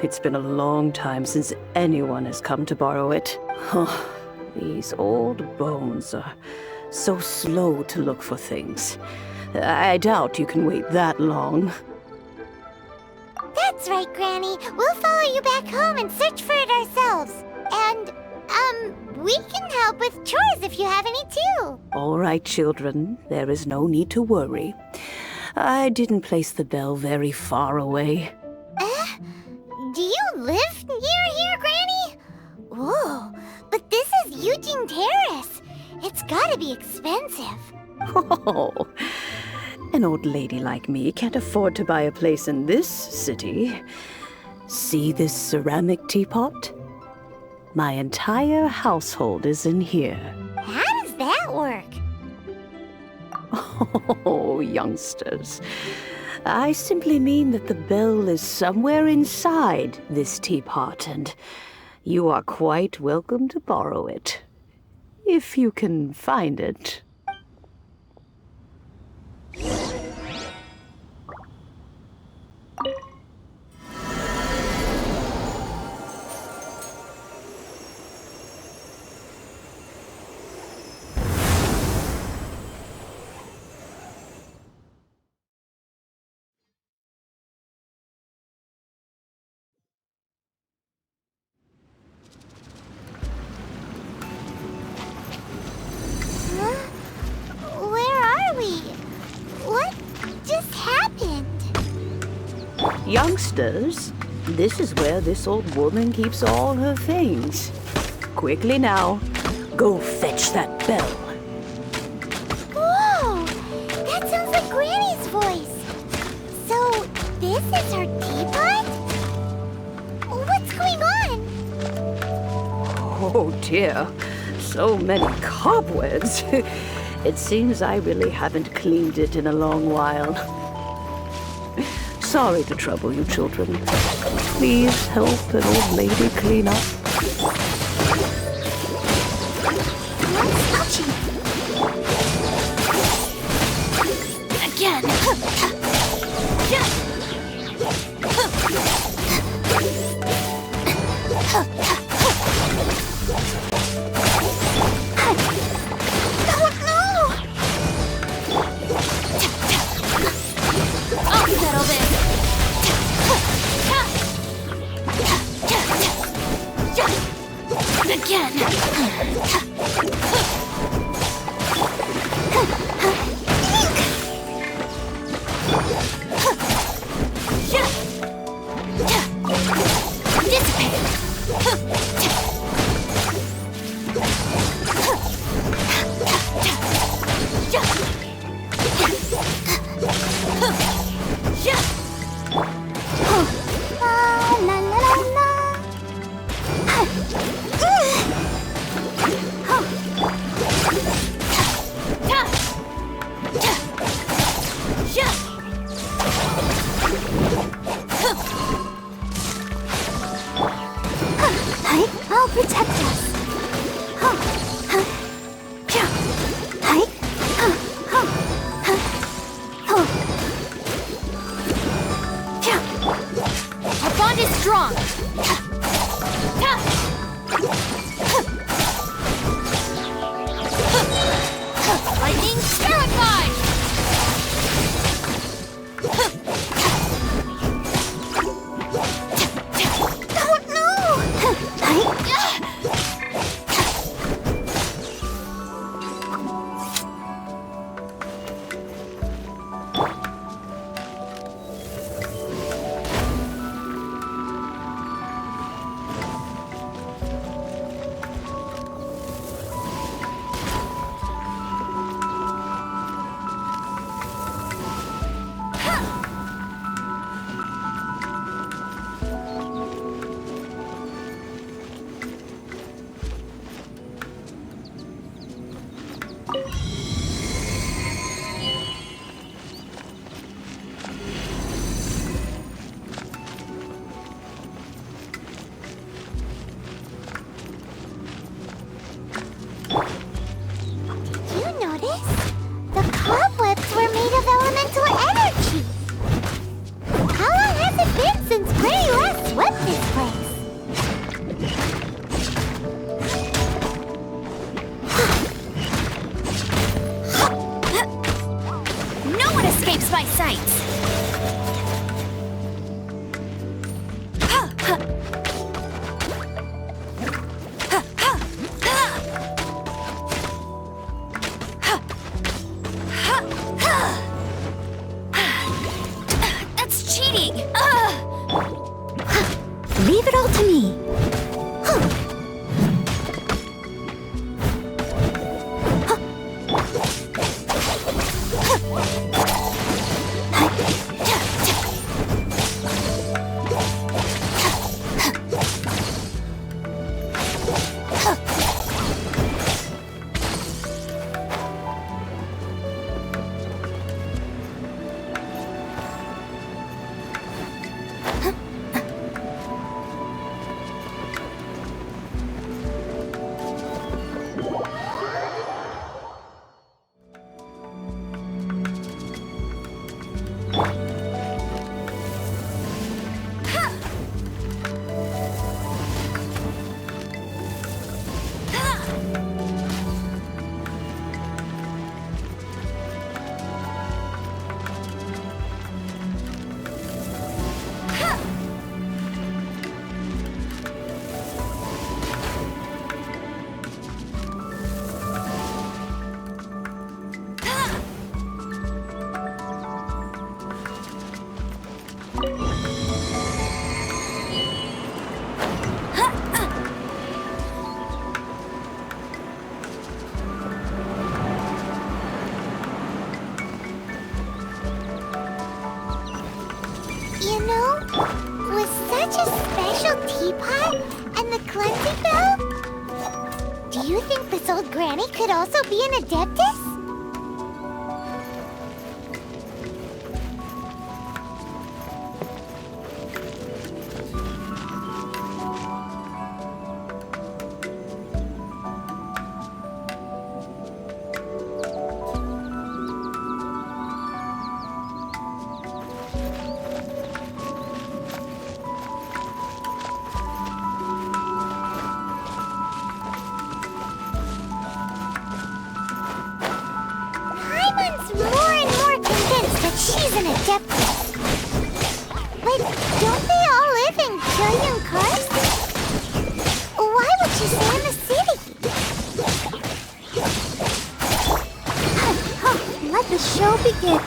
It's been a long time since anyone has come to borrow it. Oh, these old bones are so slow to look for things. I doubt you can wait that long. That's right, Granny. We'll follow you back home and search for it ourselves. And, we can help with chores if you have any too. All right, children. There is no need to worry. I didn't place the bell very far away. Do you live near here, Granny? Whoa, but this is Eugene Terrace. It's gotta be expensive. Oh, an old lady like me can't afford to buy a place in this city. See this ceramic teapot? My entire household is in here. How does that work? Oh, youngsters. I simply mean that the bell is somewhere inside this teapot, and you are quite welcome to borrow it. If you can find it. Where are we? What just happened? Youngsters, this is where this old woman keeps all her things. Quickly now, go fetch that bell. Whoa! That sounds like Granny's voice. So, this is her teapot? What's going on? Oh dear, so many cobwebs. It seems I really haven't cleaned it in a long while. Sorry to trouble you, children. Please help an old lady clean up. Again. I'll protect us. Our bond is strong. Lightning terrified. you think this old granny could also be an Adeptus? She's an Adeptus. But don't they all live in Killian Karst? Why would she stay in the city? Let the show begin.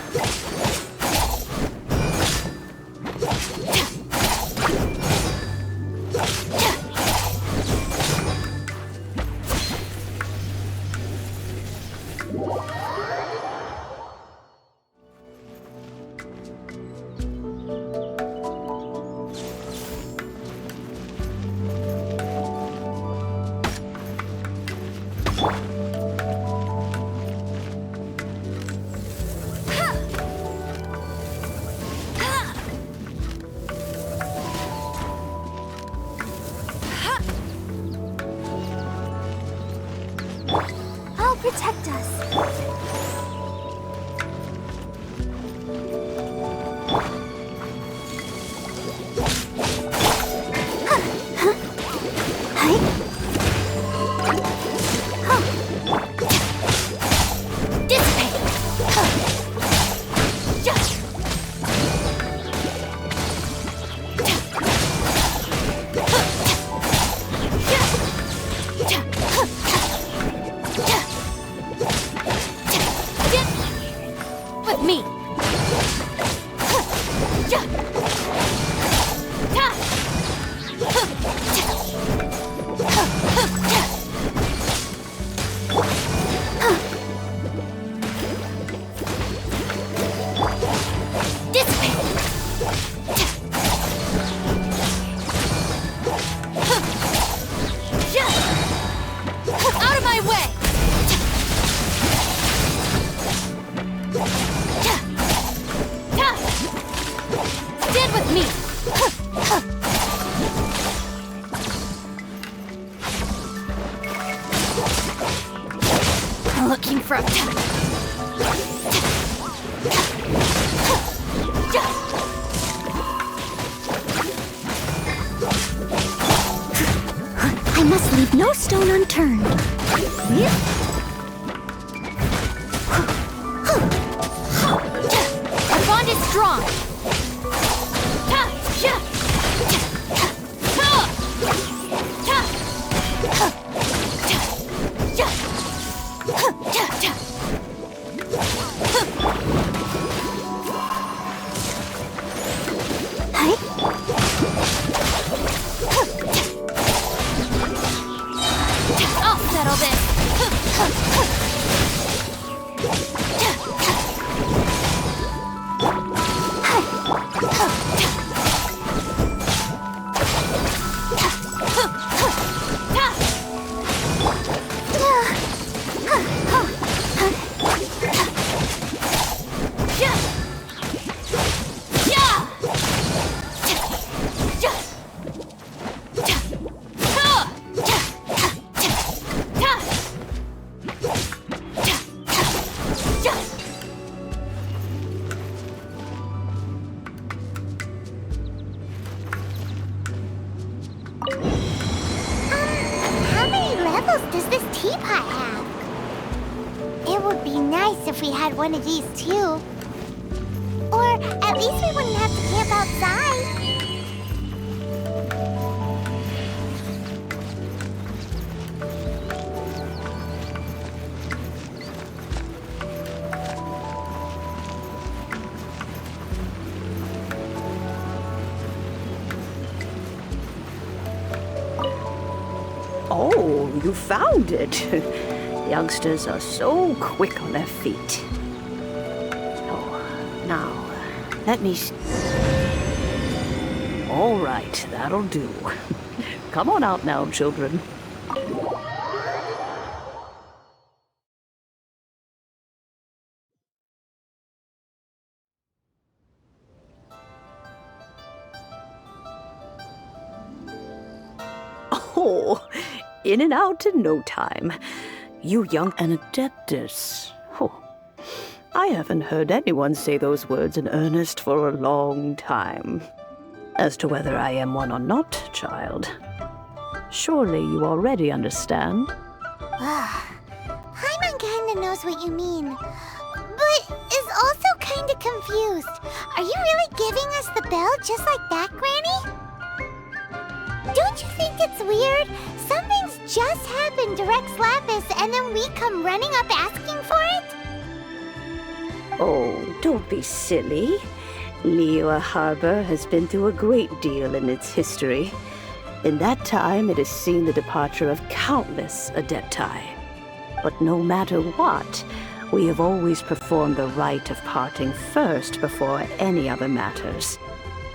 Protect us. Looking for a path. I must leave no stone unturned. Our bond is strong. I'll settle this. Does this teapot have? It would be nice if we had one of these too. Or at least we wouldn't have to camp outside. Oh, you found it. Youngsters are so quick on their feet. Oh, now, let me... All right, that'll do. Come on out now, children. Oh, in and out in no time. You young an adeptus. Oh, I haven't heard anyone say those words in earnest for a long time. As to whether I am one or not, child, surely you already understand. Paimon kinda knows what you mean, but is also kinda confused. Are you really giving us the bell just like that, Granny? Don't you think it's weird? Something's just happened to Rex Lapis and then we come running up asking for it? Oh, don't be silly. Liyue Harbor has been through a great deal in its history. In that time, it has seen the departure of countless Adepti. But no matter what, we have always performed the rite of parting first before any other matters.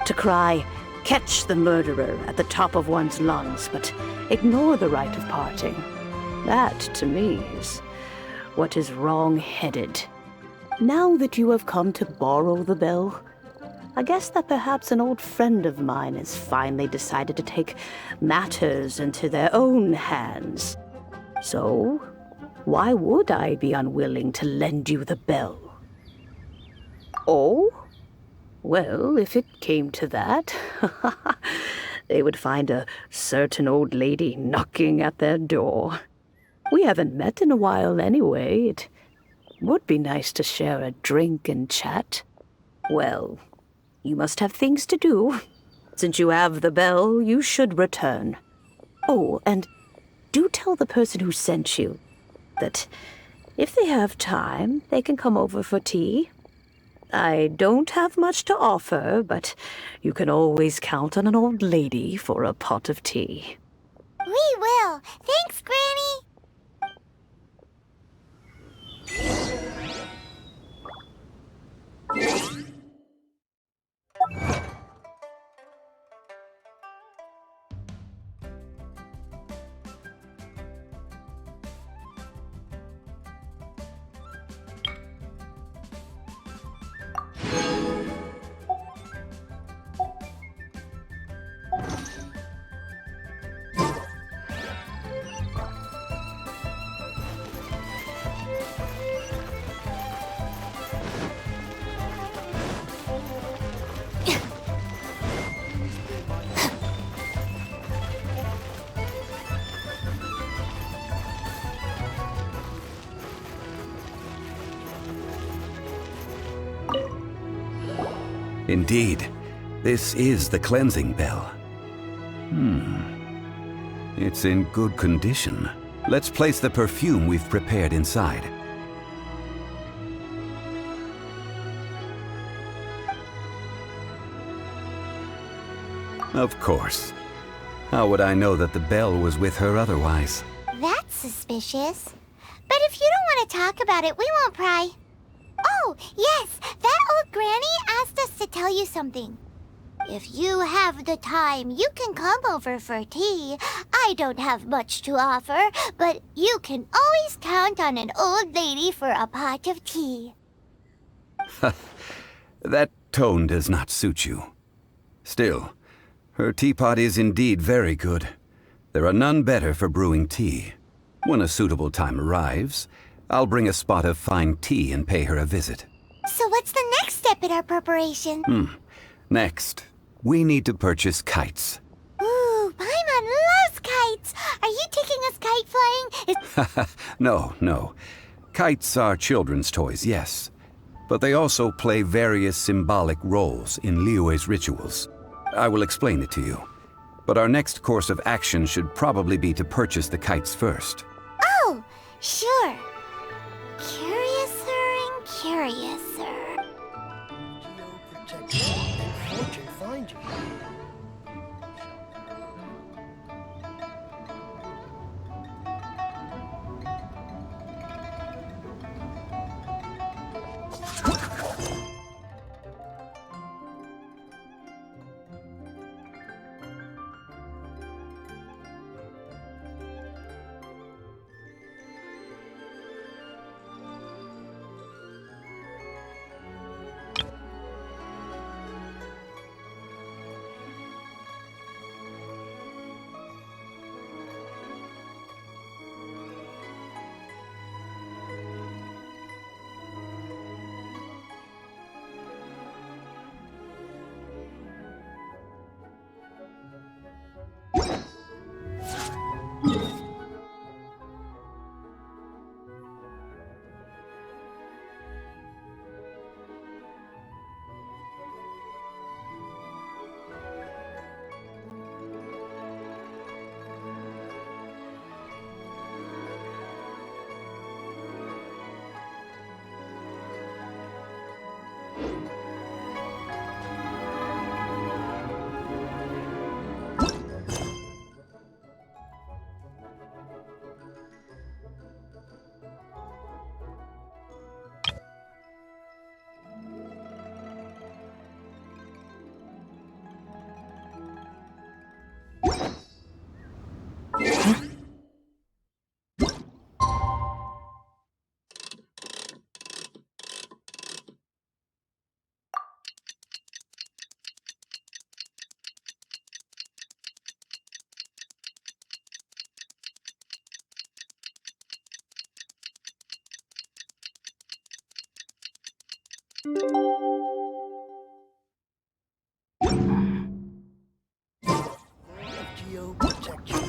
To cry, "Catch the murderer," at the top of one's lungs, but ignore the rite of parting. That, to me, is what is wrong-headed. Now that you have come to borrow the bell, I guess that perhaps an old friend of mine has finally decided to take matters into their own hands. So, why would I be unwilling to lend you the bell? Oh? Well, if it came to that, they would find a certain old lady knocking at their door. We haven't met in a while anyway. It would be nice to share a drink and chat. Well, you must have things to do. Since you have the bell, you should return. Oh, and do tell the person who sent you that if they have time, they can come over for tea. I don't have much to offer, but you can always count on an old lady for a pot of tea. We will. Thanks, Granny. Indeed, this is the cleansing bell. It's in good condition. Let's place the perfume we've prepared inside. Of course. How would I know that the bell was with her otherwise? That's suspicious. But if you don't want to talk about it, we won't pry. Oh, yes, that old granny asked us to tell you something. If you have the time, you can come over for tea. I don't have much to offer, but you can always count on an old lady for a pot of tea. That tone does not suit you. Still, her teapot is indeed very good. There are none better for brewing tea. When a suitable time arrives, I'll bring a spot of fine tea and pay her a visit. So what's the next step in our preparation? Next, we need to purchase kites. Ooh, Paimon loves kites! Are you taking us kite flying? No. Kites are children's toys, yes. But they also play various symbolic roles in Liyue's rituals. I will explain it to you. But our next course of action should probably be to purchase the kites first. Oh, sure. Curiouser and curiouser. Fortune find you. Geoprotection.